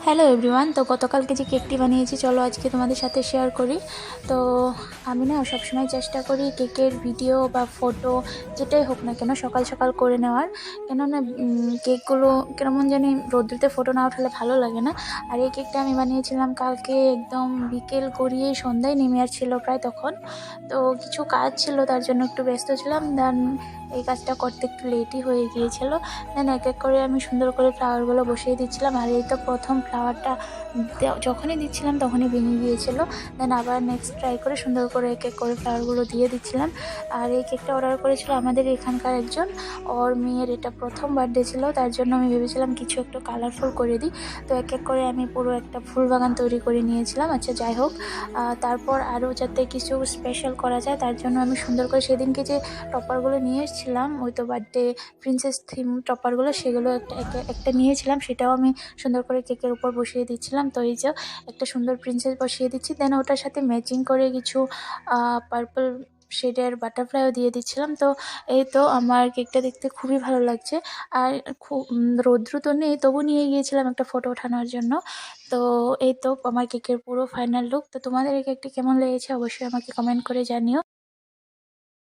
Hello everyone. তো গতকালকে যে কেকটি বানিয়েছি চলো আজকে তোমাদের সাথে শেয়ার করি। তো আমি না সবসময় চেষ্টা করি কেকের ভিডিও বা ফটো যেটাই হোক না কেন সকাল সকাল করে নেওয়ার, কেননা কেকগুলো কেমন জানি রোদ্রুতে ফটো না উঠালে ভালো লাগে না। আর এই কেকটা আমি বানিয়েছিলাম কালকে একদম বিকেল গড়িয়ে সন্ধ্যায় নেমে আসছিল প্রায় তখন। তো কিছু কাজ ছিল তার জন্য একটু ব্যস্ত ছিলাম, দেন এই কাজটা করতে একটু লেটই হয়ে গিয়েছিল। দেন এক এক করে আমি সুন্দর করে ফ্লাওয়ারগুলো বসিয়ে দিচ্ছিলাম, আর এই তো প্রথম ফ্লাওয়ারটা যখনই দিচ্ছিলাম তখনই ভেঙে গিয়েছিল। দেন আবার নেক্সট ট্রাই করে সুন্দর করে এক এক করে ফ্লাওয়ারগুলো দিয়ে দিচ্ছিলাম। আর এই কেকটা অর্ডার করেছিল আমাদের এখানকার একজন, ওর মেয়ের এটা প্রথম বার্থডে ছিল, তার জন্য আমি ভেবেছিলাম কিছু একটু কালারফুল করে দিই। তো এক এক করে আমি পুরো একটা ফুল বাগান তৈরি করে নিয়েছিলাম। আচ্ছা যাই হোক, তারপর আরও যাতে কিছু স্পেশাল করা যায় তার জন্য আমি সুন্দর করে সেদিনকে যে টপারগুলো নিয়ে এসেছিলাম, ওই তো বার্থডে প্রিন্সেস থিম টপারগুলো, সেগুলো একটা নিয়েছিলাম, সেটাও আমি সুন্দর করে কেকের উপর বসিয়ে দিচ্ছিলাম। তো এই যে একটা সুন্দর প্রিন্সেস বসিয়ে দিচ্ছি, দেন ওটার সাথে ম্যাচিং করে কিছু পার্পল শেডের বাটারফ্লাইও দিয়ে দিচ্ছিলাম। তো এই তো আমার কেকটা দেখতে খুবই ভালো লাগছে। আর খুব রৌদ্র তো নেই, তবু নিয়ে গিয়েছিলাম একটা ফটো ওঠানোর জন্য। তো এই তো আমার কেকের পুরো ফাইনাল লুক। তো তোমাদের এই কেকটি কেমন লেগেছে অবশ্যই আমাকে কমেন্ট করে জানিও।